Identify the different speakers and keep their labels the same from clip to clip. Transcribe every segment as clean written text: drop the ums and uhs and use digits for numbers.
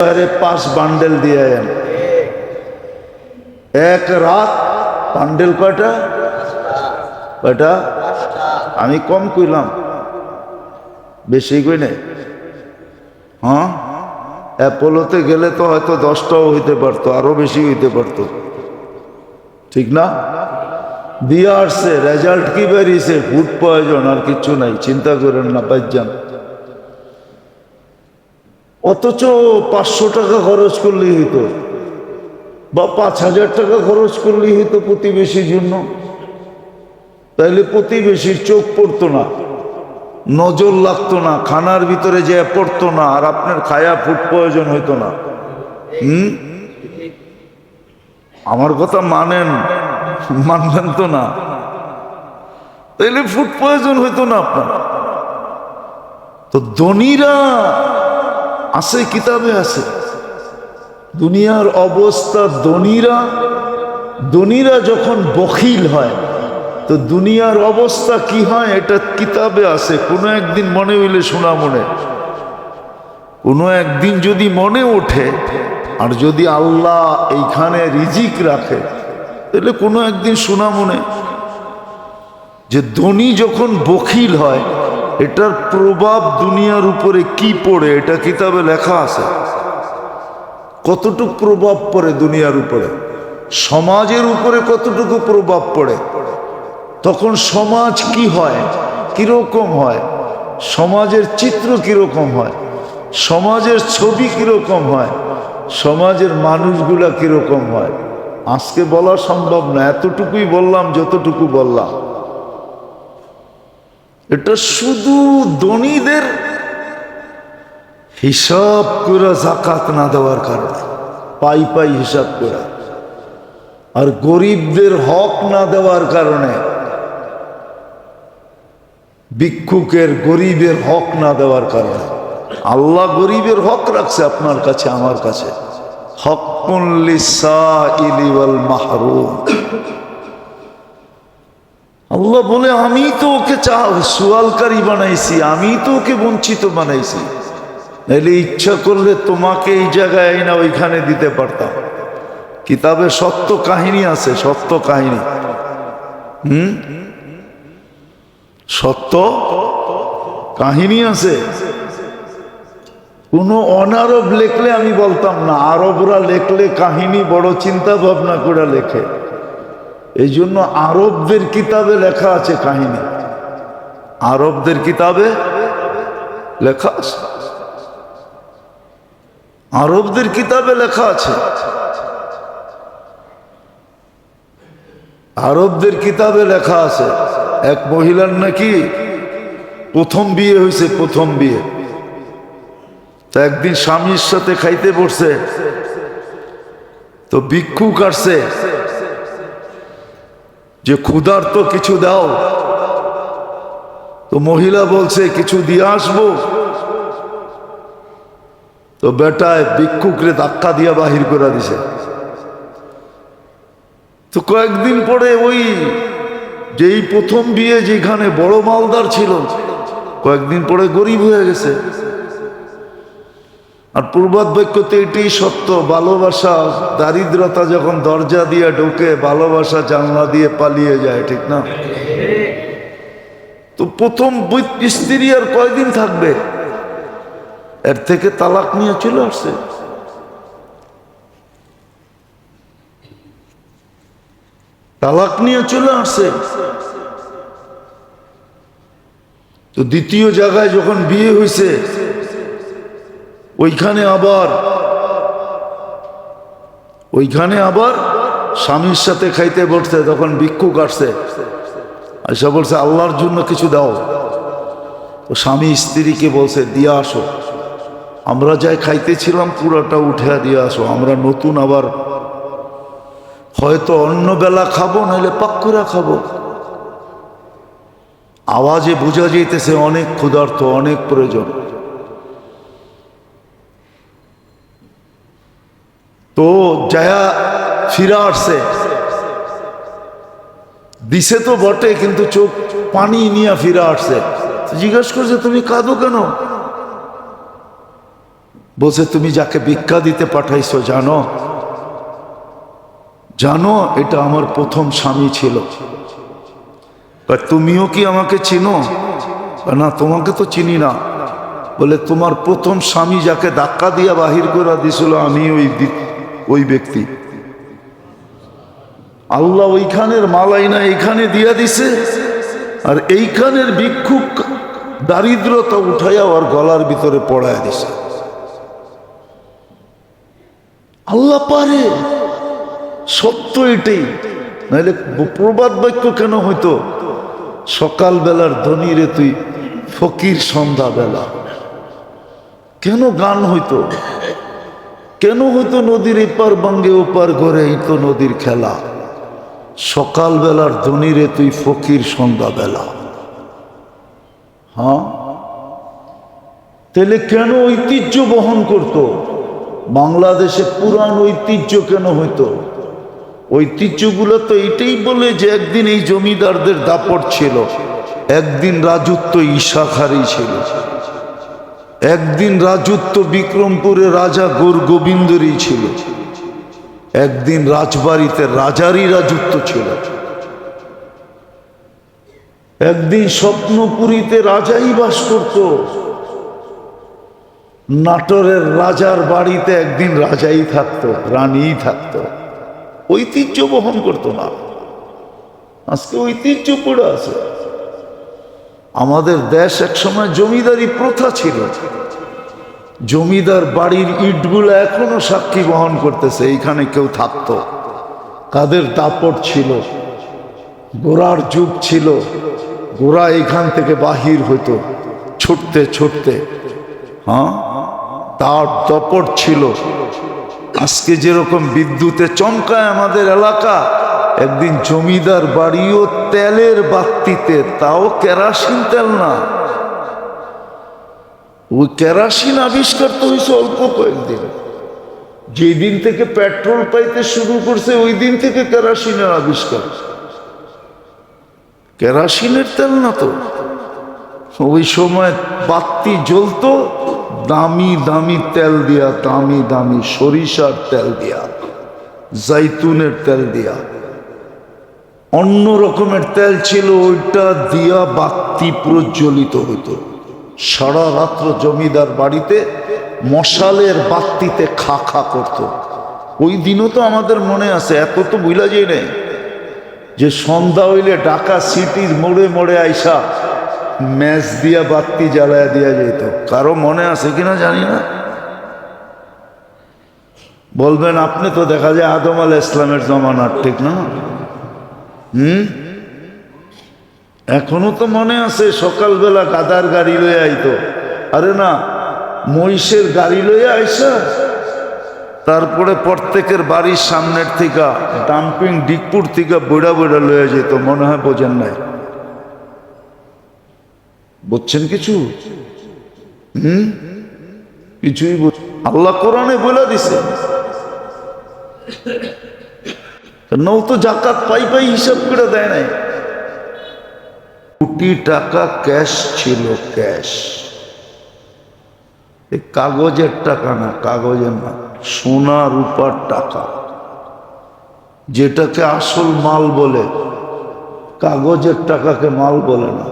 Speaker 1: 5 bundle দিয়ে আয়েন। এক রাত বান্ডেল কয়টা? আমি কম কইলাম, বেশি কই নাই। হ্যাঁ, অ্যাপোলোতে গেলে তো হয়তো 10টাও হইতে পারতো, আরো বেশি হইতে পারতো, ঠিক না? দিয়ে আসছে, রেজাল্ট কি বেরিয়েছে? ফুড পয়জন, আর কিচ্ছু নাই, চিন্তা করেন না, বাইজান। অথচ 500 টাকা খরচ করলেই হইতো, বা 5000 টাকা খরচ করলেই হইতো প্রতিবেশীর জন্য। তাইলে প্রতিবেশীর চোখ পড়তো না, নজর লাগতো না, খানার ভিতরে যে পড়তো না, আর আপনার খায়া ফুড পয়জন হইতো না। আমার কথা মানবেন তো না? তাইলে ফুড পয়জন হইতো না আপনার। তো ধনীরা আছে, কিতাবে আছে দুনিয়ার অবস্থা। ধনীরা যখন বখিল হয় তো দুনিয়ার অবস্থা কি হয়, এটা কিতাবে আছে। কোনো একদিন মনে হইলে শোনা মনে, কোনো একদিন যদি মনে ওঠে, আর যদি আল্লাহ এইখানে রিজিক রাখে, তাহলে কোনো একদিন শোনা মনে যে ধনী যখন বখিল হয়, এটার প্রভাব দুনিয়ার উপরে কি পড়ে, এটা কিতাবে লেখা আছে। কতটুকু প্রভাব পড়ে দুনিয়ার উপরে, সমাজের উপরে কতটুকু প্রভাব পড়ে, তখন সমাজ কি হয়, কিরকম হয়, সমাজের চিত্র কিরকম হয়, সমাজের ছবি কিরকম হয়, সমাজের মানুষগুলা কিরকম হয়, আজকে বলা সম্ভব না। এতটুকুই বললাম যতটুকু বললাম। এটা শুধু ধনীদের হিসাব করে জাকাত না দেওয়ার কারণে, পাই হিসাব করে, আর গরিবদের হক না দেওয়ার কারণে, ভিক্ষুকের গরিবের হক না দেওয়ার কারণে। আল্লাহ গরিবের হক রাখছে আপনার কাছে, আমার কাছে। হক্কুন লিসাইলি ওয়াল মাহরুম। আল্লাহ বলে, আমি তো ওকে সুয়ালকারী বানাইছি, আমি তো ওকে বঞ্চিত বানাইছি। নাইলে ইচ্ছা করলে তোমাকে এই জায়গায় না ওইখানে দিতে পারতাম। কিতাবে সত্য কাহিনী আছে, সত্য কাহিনী। সত্য কাহিনী আছে। কোনো অনারব লেখলে আমি বলতাম না, আরবরা লেখলে কাহিনী বড় চিন্তা ভাবনা করে লেখে। এই জন্য আরবদের কিতাবে লেখা আছে কাহিনী, আরবদের কিতাবে লেখা আছে, আরবদের কিতাবে লেখা আছে। আরবদের কিতাবে লেখা আছে এক মহিলার নাকি প্রথম বিয়ে হয়েছে, প্রথম বিয়ে। তা একদিন স্বামীর সাথে খাইতে বসছে, তো ভিক্ষুক আসছে যে ক্ষুধার্ত কিছু দাও। তো মহিলা বলছে কিছু দিয়ে আসবো। তো বেটায় ভিক্ষুকরে ধাক্কা দিয়া বাহির করে দিছে। তো কয়েকদিন পরে ওই যেই প্রথম বিয়ে যেখানে বড় মালদার ছিল, কয়েকদিন পরে গরিব হয়ে গেছে। আর প্রবাদ বাক্যতে এটাই সত্য, ভালোবাসা দারিদ্রতা যখন দরজা দিয়ে ঢোকে, ভালোবাসা জানলা দিয়ে পালিয়ে যায়, ঠিক না? তো প্রথম স্ত্রী আর কয়দিন থাকবে, এর থেকে তালাক নিয়ে চলে আসছে। তালাক নিয়ে চলে আসছে। তো দ্বিতীয় জায়গায় যখন বিয়ে হয়েছে, ওইখানে আবার স্বামীর সাথে খাইতে বসছে। তখন ভিক্ষুক আসছে, আয়সা বলছে আল্লাহর জন্য কিছু দাও। তো স্বামী স্ত্রীকে বলছে দিয়ে আসো, আমরা যাই খাইতেছিলাম পুরাটা উঠে দিয়ে আসো, আমরা নতুন আবার হয়তো অন্য বেলা খাবো, নাহলে পাক্কুরা খাবো। আওয়াজে বোঝা যাইতেছে অনেক ক্ষুধার্ত, অনেক প্রয়োজন। তো যায়া ফিরা আসছে, দিছে তো বটে, কিন্তু চোখ পানি নিয়ে ফিরা আসছে। জিজ্ঞাসা করছে তুমি কাঁদো কেন? বলছে তুমি যাকে ভিক্ষা দিতে পাঠাইছো জানো জানো এটা আমার প্রথম স্বামী ছিল। তুমিও কি আমাকে চিনো? না, তোমাকে তো চিনি না। বলে তোমার প্রথম স্বামী যাকে ধাক্কা দিয়া বাহির করে দিছিল আমি ওই ব্যক্তি। আল্লাহ ওইখানের মালাই না এইখানে দিয়া দিছে, আর এইখানের ভিক্ষুক দারিদ্রতা উঠাইয়া ওর গলার ভিতরে পড়ায় দিছে। আল্লাহ পারে, সত্য এটাই। নাহলে প্রবাদ বাক্য কেন হইতো? সকাল বেলার ধনী রে তুই ফকির সন্ধ্যা বেলা। কেন গান হইতো? কেন হইতো নদীর এপার বাঙ্গে ওপার ঘরে এই তো নদীর খেলা। সকাল বেলার ধনী রে তুই ফকির সন্ধ্যা বেলা। হ্যাঁ, তাহলে কেন ঐতিহ্য বহন করত? বাংলাদেশে পুরান ঐতিহ্য কেন হইতো? ঐতিহ্যগুলো তো এটাই বলে যে একদিন এই জমিদারদের দাপট ছিল, একদিন রাজত্ব ঈশাখারী ছিল, একদিন রাজত্ব বিক্রমপুরে রাজা গোবিন্দরই ছিল, একদিন রাজবাড়িতে রাজারই রাজত্ব ছিল, একদিন স্বপ্নপুরীতে রাজাই বাস করত, নাটোরের রাজার বাড়িতে একদিন রাজাই থাকতো, রানীই থাকতো। ঐতিহ্য বহন করতো না। আজকে ঐতিহ্য পড়ে আছে। আমাদের দেশ একসময় জমিদারি প্রথা ছিল। জমিদার বাড়ির ইটগুলো এখনো সাক্ষী বহন করতেছে এইখানে কেউ থাকতো, কাদের দাপট ছিল, ঘোড়ার যুগ ছিল, ঘোড়া এইখান থেকে বাহির হইতো ছুটতে ছুটতে। হ্যাঁ, তার দাপট ছিল। আজকে যেরকম বিদ্যুতে চমকায় আমাদের এলাকা, একদিন জমিদার বাড়িও তেলের বাতিতে, তাও কেরাসিন তেল না। ওই কেরাসিন আবিষ্কার তো হয়েছে অল্প কয়েকদিন। যেদিন থেকে পেট্রোল পাইতে শুরু করছে ওই দিন থেকে কেরাসিনের আবিষ্কার। কেরাসিনের তেল না তো। ওই সময় বাতি জ্বলতো দামি দামি তেল দিয়া, দামি দামি সরিষার তেল দিয়া, জাইতুনের তেল দিয়া, অন্য রকমের তেল ছিল, ওইটা দিয়া বাতি প্রজ্বলিত হইতো। সারা রাত্র জমিদার বাড়িতে মশালের বাতিতে খা খা করত। ওই দিনও তো আমাদের মনে আছে, এত তো ভুলা যায় নাই, যে সন্ধ্যা হইলে ঢাকা সিটির মোড়ে মোড়ে আইসা ম্যাচ দিয়া বাতি জ্বালায়া দিয়া যেত। কারো মনে আছে কিনা জানি না, বলবেন। আপনি তো দেখা যায় আদম আলাইহিস ইসলামের জমানার, ঠিক না? এখনো তো মনে আছে সকালবেলা গাদার গাড়ি লইয়া আইতো। আরে না, মহিষের গাড়ি লইয়া আইসা তারপরে প্রত্যেকের বাড়ির সামনের থেকে ডাম্পিং ডিগপুর থেকে বইড়া বইড়া লইয়া যেত। মনে হয় বোঝেন নাই? বুঝছেন কিছু? কিছুই আল্লাহ কোরআনে বলে দিছে। নৌ তো জাকাত পাই পাই হিসাব করে দেয় নাই। কোটি টাকা ক্যাশ ছিল, ক্যাশ। এই কাগজের টাকা না, কাগজের না, সোনা রূপার টাকা, যেটাকে আসল মাল বলে। কাগজের টাকাকে মাল বলে না।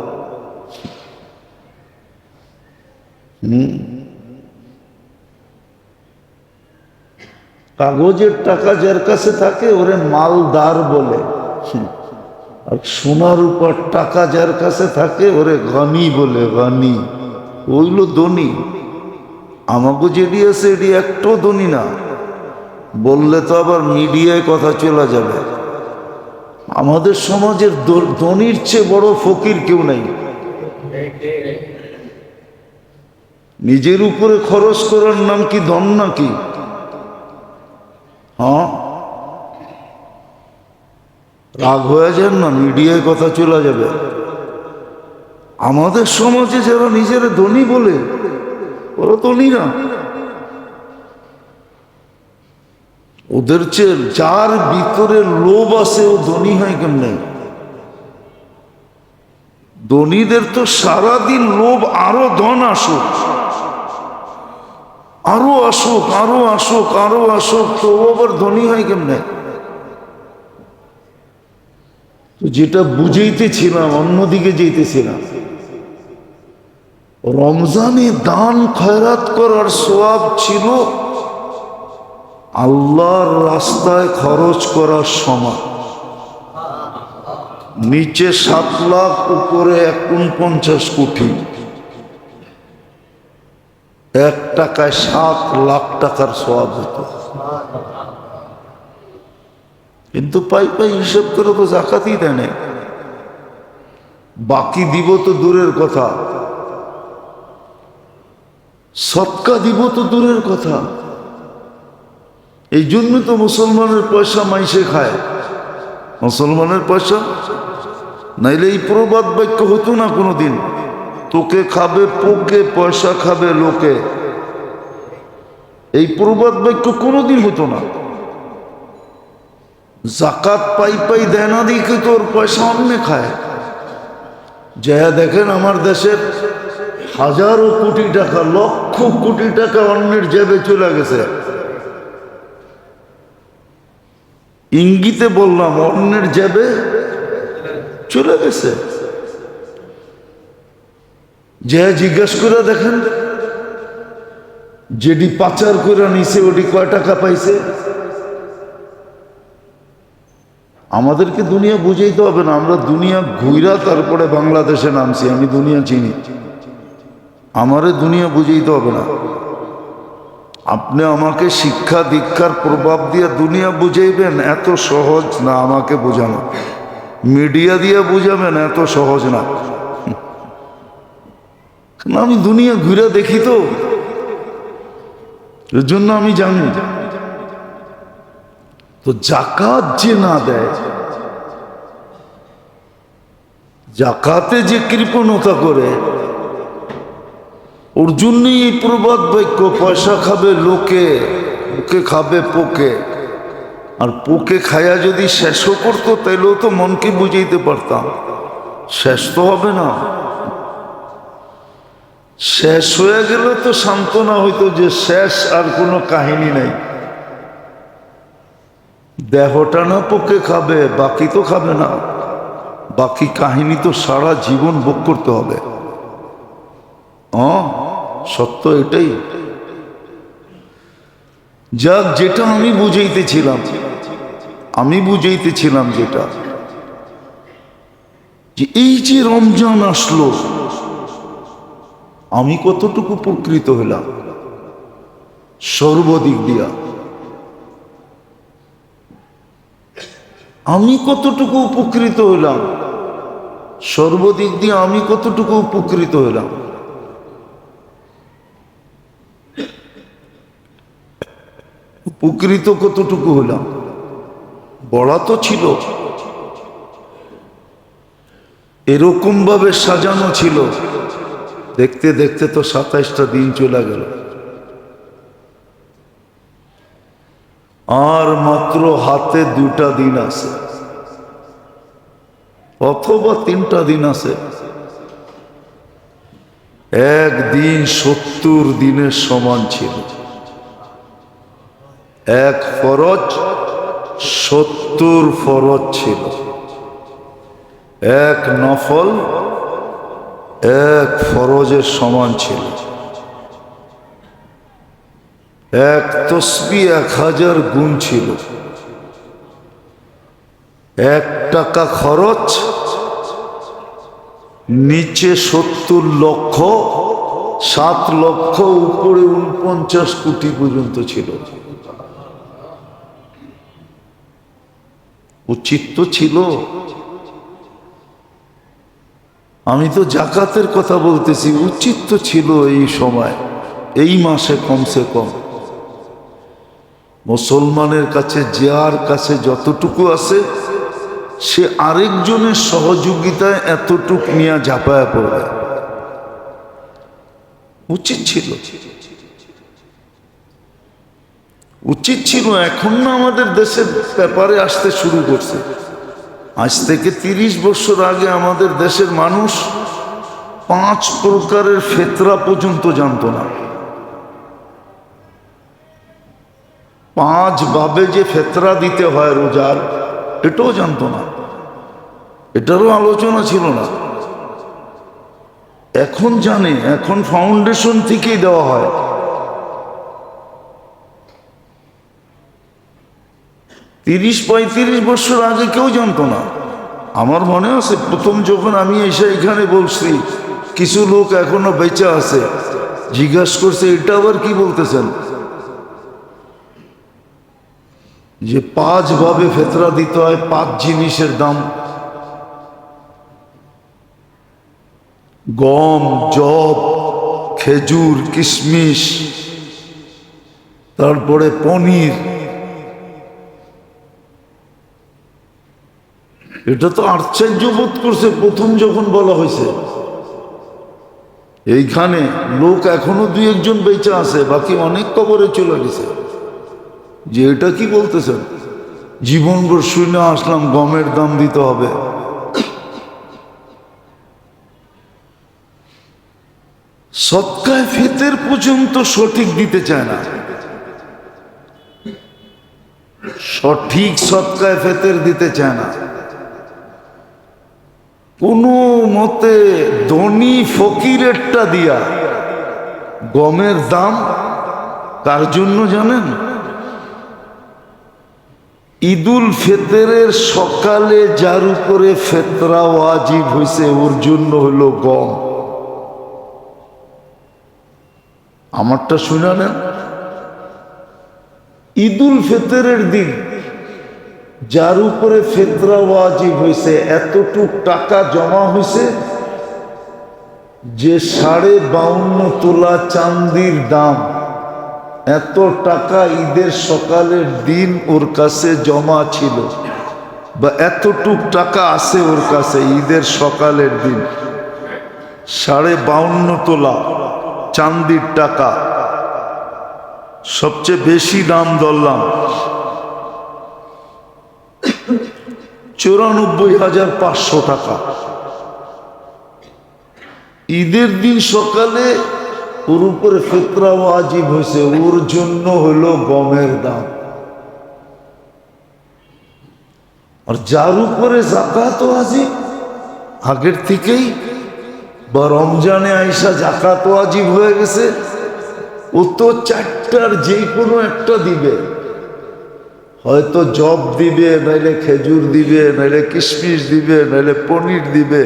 Speaker 1: কাগজের টাকা যার কাছে থাকে ওরে মালদার বলে, আর সোনার উপর টাকা যার কাছে থাকে ওরে গনি বলে, গনি। ওইগুলো ধনী। আমাকে যেটি আছে এটি একটু ধনী না। বললে তো আবার মিডিয়ায় কথা চলে যাবে। আমাদের সমাজের ধনীর চেয়ে বড় ফকির কেউ নাই। নিজের উপরে খরচ করার নাম কি ধন নাকি? হ্যাঁ, রাগ হয়ে যান না, মিডিয়ায় কথা চলে যাবে। আমাদের সমাজে যারা নিজের ধনী বলে ওরা ধনী না। ওদের চেয়ে যার ভিতরে লোভ আছে ও ধনী হয় কেমনে? ধনীদের তো সারাদিন লোভ আরো ধন আসুক, আরো আসুক, আরো আসুক, আরো আসুক, তো ও আবার ধনী হয় কেমনে? যেটা বুঝাইতেছিলাম, অন্যদিকে যেতেছিলাম। রমজানে দান খয়রাত করার সওয়াব ছিল আল্লাহর রাস্তায় খরচ করার সমান। নিচে 7 লাখ, উপরে 49 কোটি। 1 টাকায় 7 লাখ টাকার সওয়াব হতো। কিন্তু পাই হিসাব করে তো জাকাতই দেয় না। বাকি দিব তো দূরের কথা, সদকা দিব তো দূরের কথা। এই জন্য তো মুসলমানের পয়সা মাইসে খায়। মুসলমানের পয়সা নাইলে এই প্রবাদ বাক্য হতো না কোনোদিন। তোকে খাবে পোকে, পয়সা খাবে লোকে। এই প্রবাদ বাক্য কোনোদিন হতো না। জাকাত পাই দেয় না দিকে তোর পয়সা অন্য খায়। যা দেখেন আমার দেশের হাজারো কোটি টাকা, লক্ষ কোটি টাকা অন্যের জেবে চলে গেছে। ইঙ্গিতে বললাম, অন্যের জেবে চলে গেছে। যে জিজ্ঞাসা করে দেখেন, যেটি পাচার করে নিছে ওটি কয় টাকা পাইছে। আমাদেরকে দুনিয়া বুঝাইতে হবে না, আমরা দুনিয়া ঘুইরা তারপরে বাংলাদেশে নামছি। আমি দুনিয়া চিনি, আমারে দুনিয়া বুঝাইতে হবে না। আপনি আমাকে শিক্ষা দীক্ষার প্রভাব দিয়ে দুনিয়া বুঝাইবেন, এত সহজ না আমাকে বোঝানো। মিডিয়া দিয়ে বুঝাবেন, এত সহজ না। আমি দুনিয়া ঘুরে দেখি তো, এর জন্য আমি জানি। তো জাকাত যে না দেয়, জাকাতে যে কৃপণতা করে, ওর জন্যই এই প্রবাদ বাক্য, পয়সা খাবে লোকে, পোকে খাবে পোকে। আর পোকে খায়া যদি শেষও করতো, তাইলেও তো মনকে বুঝাইতে পারতাম, শেষ তো হবে না। শেষ হয়ে গেলে তো সান্ত্বনা হইতো যে শেষ, আর কোনো কাহিনী নাই। দেহটা না পোকে খাবে, বাকি তো খাবে না। বাকি কাহিনী তো সারা জীবন ভোগ করতে হবে। সত্য এটাই। যাক, যেটা আমি বুঝাইতেছিলাম যেটা, যে এই যে রমজান আসলো, আমি কতটুকু উপকৃত হলাম সর্বদিক দিয়া। আমি কতটুকু উপকৃত হলাম সর্বদিক দিয়ে, আমি কতটুকু উপকৃত হলাম। উপকৃত কতটুকু হলাম বলা তো ছিল। এরকম ভাবে সাজানো ছিল, দেখতে দেখতে তো 27টা দিন চলে গেল। আর মাত্র হাতে 2টা দিন আছে, অথবা 3টা দিন আছে। একদিন 70 দিনের সমান ছিল। এক ফরজ 70 ফরজ ছিল। এক নফল 1 ফরজের সমান ছিল। এক তসবিহ 1000 গুণ ছিল। 1 টাকা খরচ নিচে 70 লক্ষ, 7 লক্ষ, উপরে 49 কোটি পর্যন্ত ছিল। উচিত তো ছিল। আমি তো জাকাতের কথা বলতেছি, উচিত তো ছিল এই সময়, এই মাসে কমসে কম মুসলমানের কাছে, যার কাছে যতটুকু আছে, সে আরেকজনের সহযোগিতায় এতটুকু নিয়ে ঝাঁপায়া পড়বে। উচিত ছিল, উচিত ছিল। এখন না আমাদের দেশের ব্যাপারে আসতে শুরু করছে। আজ থেকে 30 বছর আগে আমাদের দেশের মানুষ 5 প্রকারের ফিতরা পর্যন্ত জানতো না। 5 ভাবে যে ফেতরা দিতে হয় রোজার, এটাও জানতো না, এটারও আলোচনা ছিল না। এখন জানে, এখন ফাউন্ডেশন থেকেই দেওয়া হয়। তিরিশ 35 বছর আগে কেউ জানতো না। আমার মনে আছে প্রথম যখন আমি এসে এখানে বলছি, কিছু লোক এখনো বেঁচে আছে, জিজ্ঞাসা করছে এটা আবার কি বলতেছেন, যে 5 ভাবে ফেতরা দিতে হয়, 5 জিনিসের দাম, গম, জব, খেজুর, কিশমিশ, তারপরে পনির। এটা তো আশ্চর্য বোধ করছে প্রথম যখন বলা হয়েছে। এইখানে লোক এখনো 2-1 জন বেঁচে আছে, বাকি অনেক কবরে চলে গেছে, যে এটা কি বলতেছেন। জীবনভর শুনে আসলাম গমের দাম দিতে হবে। সদকায়ে ফিতর পর্যন্ত সঠিক দিতে চায় না। সঠিক সদকায়ে ফিতর দিতে চায় না। কোনো মতে ধনী ফকিরেরটা দিয়া। গমের দাম কার জন্য জানেন? ঈদুল ফিতরের সকালে যার উপরে ফিতরা ওয়াজিব হয়েছে, ওর জন্য হলো গম। আমারটা শুনে নেন। ঈদুল ফিতরের দিন যার উপরে ফিতরা ওয়াজিব হয়েছে, এতটুক টাকা জমা হয়েছে যে 52.5 তোলা চান্দির দাম, এত টাকা ঈদের সকালের দিন ওর কাছে জমা ছিল, বা এতটুক টাকা আছে ওর কাছে ঈদের সকালের দিন। 52.5 তোলা চান্দির টাকা, সবচেয়ে বেশি দাম ধরলাম 94,500 টাকা। ঈদের দিন সকালে ওর উপরে ফিতরা ওয়াজিব হয়েছে, ওর জন্য হলো গমের দাম। আর যার উপরে যাকাত ওয়াজিব আগের থেকেই, বা রমজানে আইসা যাকাত ওয়াজিব হয়ে গেছে, ও তো 4টার যে কোনো একটা দিবে। হয়তো জব দিবে, নাইলে খেজুর দিবে, নাইলে কিশমিশ দিবে, নাইলে পনির দিবে।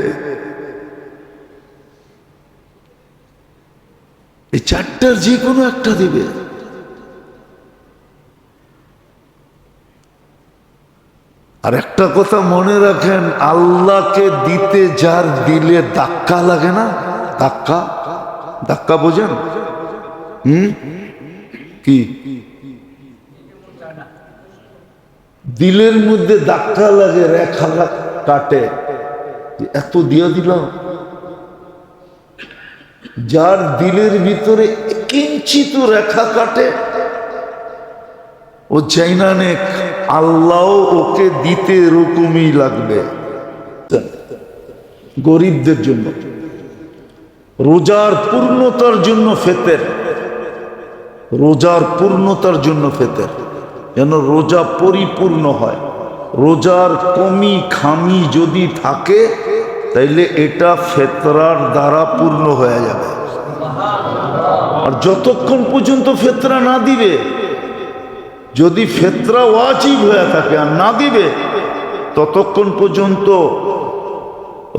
Speaker 1: এই 4টার যে কোনো একটা দিবে। আর একটা কথা মনে রাখেন, আল্লাহকে দিতে যার দিলে ধাক্কা লাগে না, ধাক্কা, ধাক্কা বোঝেন? কি দিলের মধ্যে ধাক্কা লাগে, রেখা কাটে, এত দিয়ে দিল। যার দিলের ভিতরে কিঞ্চিত রেখা কাটে, ও চাই না নেক, আল্লাহ ওকে দিতে এরকমই লাগবে। গরিবদের জন্য, রোজার পূর্ণতার জন্য ফিতর, রোজার পূর্ণতার জন্য ফিতর, যেন রোজা পরিপূর্ণ হয়। রোজার কমি খামি যদি থাকে, তাইলে এটা ফিতরার দ্বারা পূর্ণ হয়ে যাবে। আর যতক্ষণ পর্যন্ত ফিতরা না দিবে, যদি ফিতরা ওয়াজিব হয়ে থাকে আর না দিবে, ততক্ষণ পর্যন্ত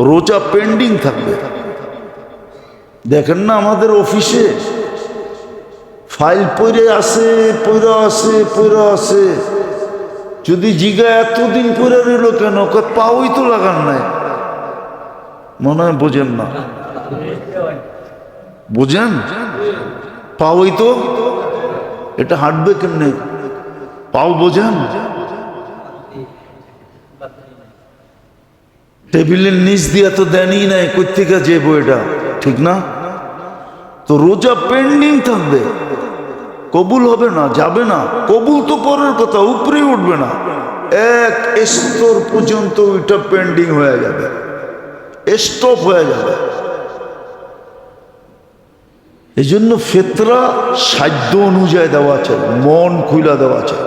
Speaker 1: রোজা পেন্ডিং থাকবে। দেখেন না আমাদের অফিসে ফাইল পড়ে আছে, যদি জিগা এতদিন পরে রইল কেন, পাওই তো লাগান নাই, মনে হয় বোঝেন না। বোঝেন? পাওই তো, এটা হাঁটবে কেমনে? পাও বোঝেন? টেবিলের নিচ দিয়ে তো দেনই নাই, কোথেকে যে বইটা, ঠিক না? তো রোজা পেন্ডিং থাকবে, কবুল হবে না, যাবে না। কবুল তো পরের কথা, উপরে উঠবে না, এক স্তর পর্যন্ত ওইটা পেন্ডিং হয়ে যাবে, স্টপ হয়ে যাবে। এই জন্য ফিতরা সাধ্য অনুযায়ী দেওয়া চাই, মন খুইলা দেওয়া চাই।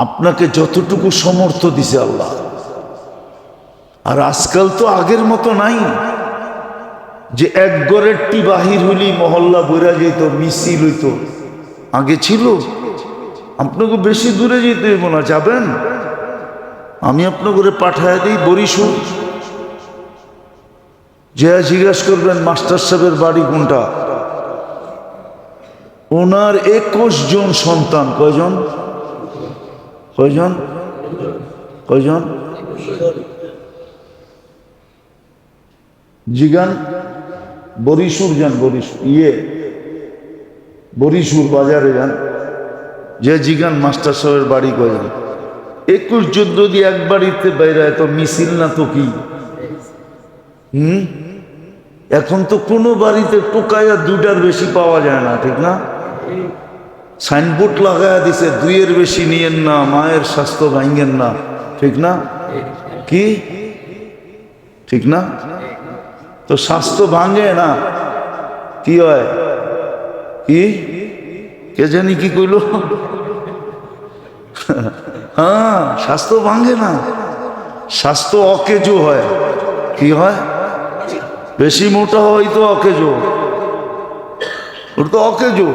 Speaker 1: আপনাকে যতটুকু সমর্থ দিছে আল্লাহ। আর আজকাল তো আগের মতো নাই যে এক গড়ের টি বাহির হইলেই মহল্লা বইরা যেত, মিছিল হইত। আগে ছিল। আপনাকে বেশি দূরে যেতে হইব না, যাবেন, আমি আপনাকে পাঠায় দিই বরিশাল, যে জিজ্ঞাসা করবেন মাস্টার সাহেবের বাড়ি কোনটা। ওনার 21 জন সন্তান। কয়জন? কয়জন? কয়জন? জিগান বরিশাল যান, বরিশাল বাজারে যান, যে জিগান মাস্টার সাহেবের বাড়ি কয়জন। 21 জন যদি এক বাড়িতে বাইরে তো মিছিল না তো কি? এখন তো কোনো বাড়িতে টোকাইয়া 2টার বেশি পাওয়া যায় না, ঠিক না? সাইনবোর্ড লাগাইয়া দিছে 2-এর বেশি নিয়েন না, মায়ের স্বাস্থ্য ভাঙ্গেন না, ঠিক না? কি ঠিক না? তো স্বাস্থ্য ভাঙে না, কি হয়? কি কে জানি কি কইল? হ্যাঁ, স্বাস্থ্য ভাঙে না, স্বাস্থ্য অকেজো হয়। কি হয়? বেশি মোটা হয় তো অকেজো, ওটা তো অকেজো।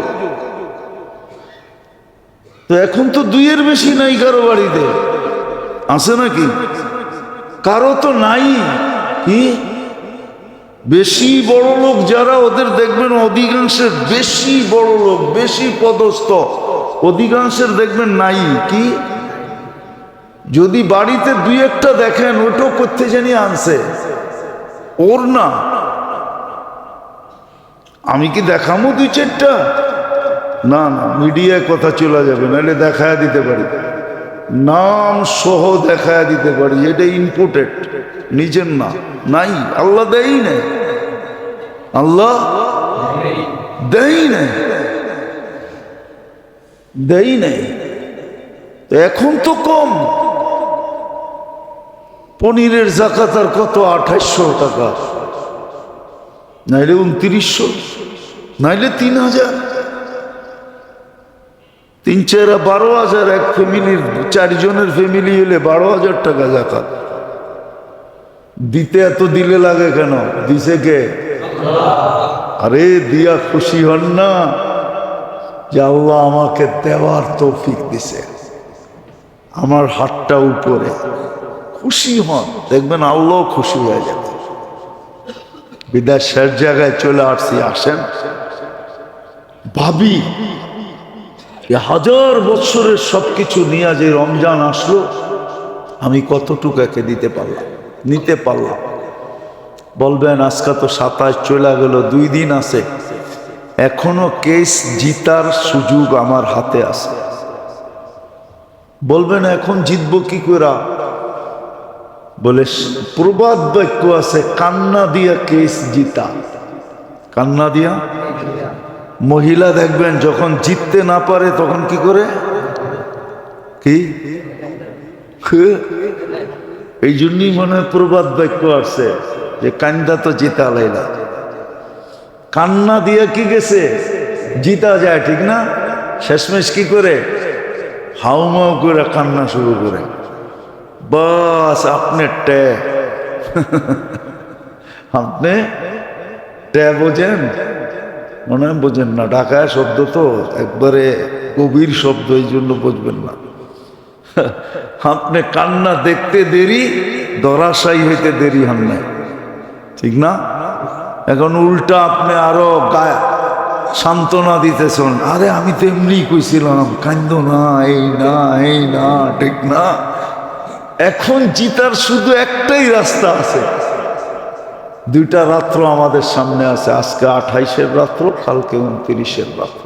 Speaker 1: তো এখন তো 2-এর বেশি নাই কারো বাড়িতে, আছে নাকি? কারো তো নাই। কি বেশি বড় লোক যারা, ওদের দেখবেন অধিকাংশের, বেশি বড় লোক, বেশি পদস্থ, অধিকাংশের দেখবেন নাই। কি যদি বাড়িতে 2-একটা দেখেন, ওটাও করতে জানি আনছে, ওর না। আমি কি দেখামো 2-4টা? না না, মিডিয়ায় কথা চলে যাবে, নাহলে দেখায় দিতে পারি, নাম সহ দেখায় দিতে পারি, এটা ইম্পোর্টেড, নিজের না। নাই, আল্লাহ দেই নাই, আল্লাহ দেই নাই, দেই নাই। তো এখন তো কম। পনিরের জাকাত আর কত? 2800 টাকা, নাইলে 2900, নাইলে 3000, 3-4 12,000। এক ফ্যামিলির 4 জনের ফ্যামিলি হলে 12,000 টাকা জাকাত দিতে। এত দিলে লাগে কেন? দিছে কে? আরে দিয়া খুশি হন না যে আল্লাহ আমাকে দেওয়ার তৌফিক দিছে, আমার হাতটা উপরে, খুশি হন, দেখবেন আল্লাহ খুশি হয়ে যাবে। বিদেশের জায়গায় চলে আসছি, আসেন ভাবি 1000 বছরের সবকিছু নিয়ে যে রমজান আসলো, আমি কতটুকু একে দিতে পারলাম, নিতে পারলাম। বলবেন আজকে তো 27 চলে গেল, 2 দিন আছে, এখনো কেস জিতার সুযোগ আমার হাতে আছে। বলবেন এখন জিতবো কি করে? বলে প্রবাদ বাক্য আছে, কান্না দিয়া কেস জিতা। কান্না দিয়া। মহিলা দেখবেন যখন জিততে না পারে তখন কি করে? কি এই জন্যই মনে হয় প্রবাদ বাক্য আছে যে কান্দা তো জিতা লাইলা। কান্না দিয়া কি গেছে? জিতা যায়, ঠিক না? শেষমেশ কি করে? হাউমাউ করে কান্না শুরু করে, বাস আপনি ট্যা আপনি ট্যা বোঝেন? মনে হয় বোঝেন না, ঢাকায় শব্দ তো একবারে গভীর শব্দ, এই জন্য বুঝবেন না। আপনি কান্না দেখতে দেরি, ধরাশায়ী হইতে দেরি হন নাই, ঠিক না? এখন উল্টা আপনি আরো গায়ে সান্ত্বনা দিতেছেন, আরে আমি তো এমনি কইছিলাম, কান্দো না, এই না, এই না, ঠিক না? এখন জিতার শুধু একটাই রাস্তা আছে, 2টা রাত্র আমাদের সামনে আছে। আজকে 28-এর রাত্র, কালকে 29-এর রাত্র,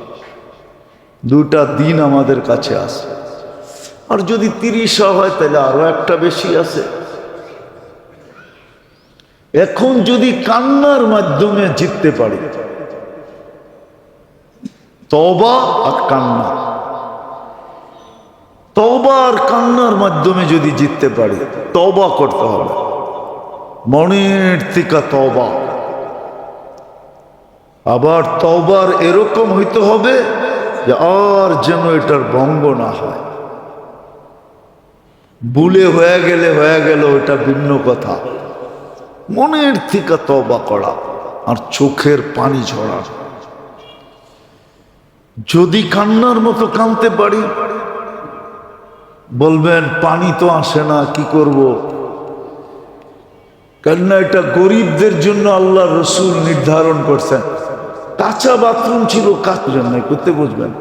Speaker 1: 2টা দিন আমাদের কাছে আছে। আর যদি 30 হয় তাহলে আরো একটা বেশি আছে। এখন যদি কান্নার মাধ্যমে জিততে পারি, তওবা আর কান্না, তওবা আর কান্নার মাধ্যমে যদি জিততে পারি, তওবা করতে হবে, মনের থেকে তওবা। আবার তওবার এরকম হইতে হবে যে আর যেন এটার ভঙ্গ না হয়। ভুলে হয়ে গেল ওটা ভিন্ন কথা, মনের থেকে তওবা করা আর চোখের পানি ঝরা। যদি কান্নার মতো কাঁদতে পারি, বলবেন পানি তো আসে না, কি করব? কেননা এটা গরিবদের জন্য আল্লাহ রসুল নির্ধারণ করছেন। কাঁচা বাথরুম ছিল, কাঁচা জন্য করতে বুঝবেন,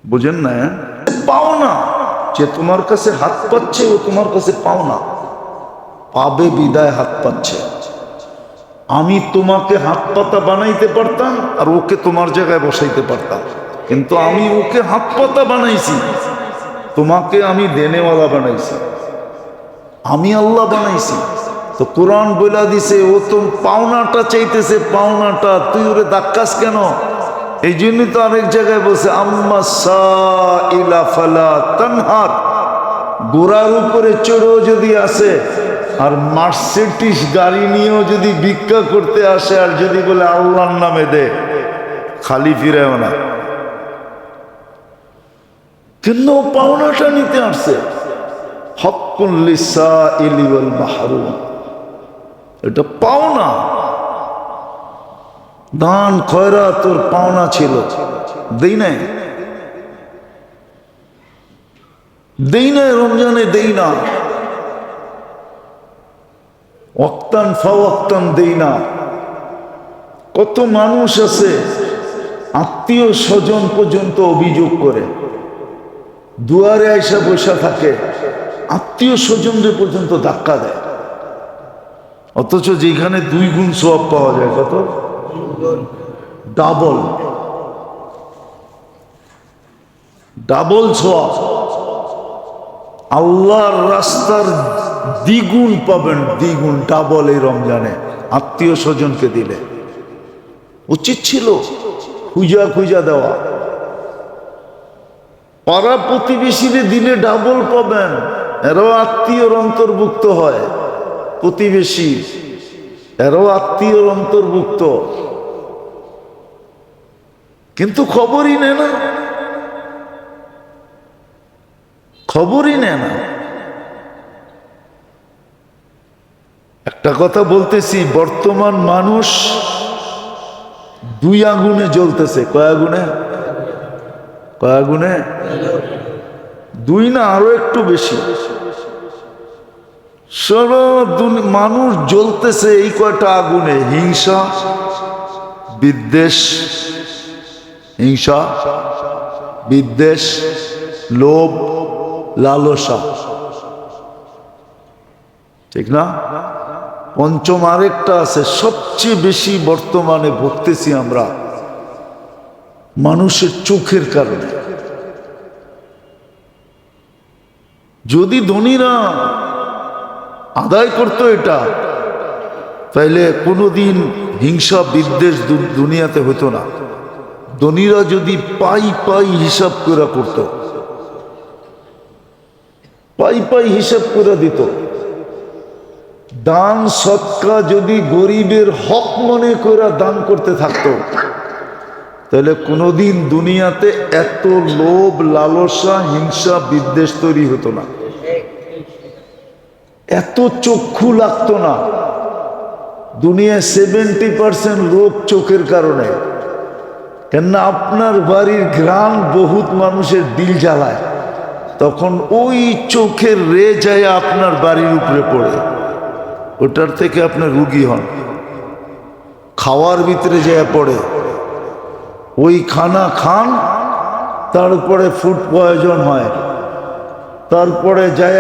Speaker 1: বুঝেন না? পাও না, যে তোমার কাছে হাত পাচ্ছে ও তোমার কাছে পাও না, পাবে বিদায় হাত পাচ্ছে। আমি তোমাকে হাত পাতা বানাইতে পারতাম আর ওকে তোমার জায়গায় বসাইতে পারতাম, কিন্তু আমি ওকে হাত পাতা বানাইছি, তোমাকে আমি দেনেওয়ালা বানাইছি, আমি আল্লাহ বানাইছি। তো কোরআন বলে দিছে ও তো পাওনাটা চাইতেছে, পাওনাটা, তুই ওরে ধাক্কাস কেন? এই জন্যই তো আরেক জায়গায় বলছে আম্মা সাইলা ফালা তানহার, গোড়ার উপরে চড়েও যদি আসে আর মার্সিডিজ গাড়ি নিয়েও যদি ভিক্ষা করতে আসে আর যদি বলে আল্লাহর নামে দে, খালি ফিরেও না। কিন্তু পাওনাটা নিতে আসছে। হক্কুল লিসাইলি ওয়াল মাহরুম, এটা পাওনা। দান খয়রাত তোর পাওনা ছিল, দেই নাই, দেই নাই, রমজানে দেই না, ওয়াক্তান ফাওয়াক্তান দেই না। কত মানুষ আছে আত্মীয় স্বজন পর্যন্ত অভিযোগ করে, দুয়ারে আইসা বসা থাকে, আত্মীয় স্বজনদের পর্যন্ত ধাক্কা দেয়, অথচ যেখানে 2 গুণ সওয়াব পাওয়া যায়, কত ডাবল ডাবল সওয়াব, আল্লাহর রাস্তার দ্বিগুণ পাবেন, দ্বিগুণ ডাবল এই রমজানে আত্মীয় স্বজনকে দিলে। উচিত ছিল খুঁজা খুঁজা দেওয়া। পাড়া প্রতিবেশীরে দিলে ডাবল পাবেন, এরাও আত্মীয়র অন্তর্ভুক্ত হয়, প্রতিবেশী এরাও আত্মীয়র অন্তর্ভুক্ত, কিন্তু খবরই নেয় না, খবরই নেয় না। একটা কথা বলতেছি, বর্তমান মানুষ 2 আগুনে জ্বলতেছে। কয় আগুনে? কয় আগুনে? 2 না, আরো একটু বেশি। মানুষ জ্বলতেছে এই কয়টা আগুনে: হিংসা, বিদ্বেষ, হিংসা, বিদ্বেষ, লোভ, লালসা, ঠিক না? পঞ্চম আরেকটা আছে, সবচেয়ে বেশি বর্তমানে ভুগতেছি আমরা, মানুষের চোখের কারণে। যদি ধনীরা আদায় করতো এটা, তাইলে কোনোদিন হিংসা বিদ্বেষ দুনিয়াতে হতো না। ধনীরা যদি পাই পাই হিসাব করে করত, পাই পাই হিসাব করে দিত, দান সৎকা যদি গরিবের হক মনে করে দান করতে থাকতো, তাহলে কোনোদিন দুনিয়াতে এত লোভ, লালসা, হিংসা, বিদ্বেষ তৈরি হতো না, এত চক্ষু লাগতো না। দুনিয়ায় 70% রোগ চোখের কারণে। কেননা আপনার বাড়ির ঘ্রাণ বহুত মানুষের দিল জ্বালায়, তখন ওই চোখের রে যায় আপনার বাড়ির উপরে পড়ে, ওটার থেকে আপনি রুগী হন। খাওয়ার ভিতরে যায় পড়ে, ওই খানা খান, তারপরে ফুড পয়জন হয়, তারপরে যায়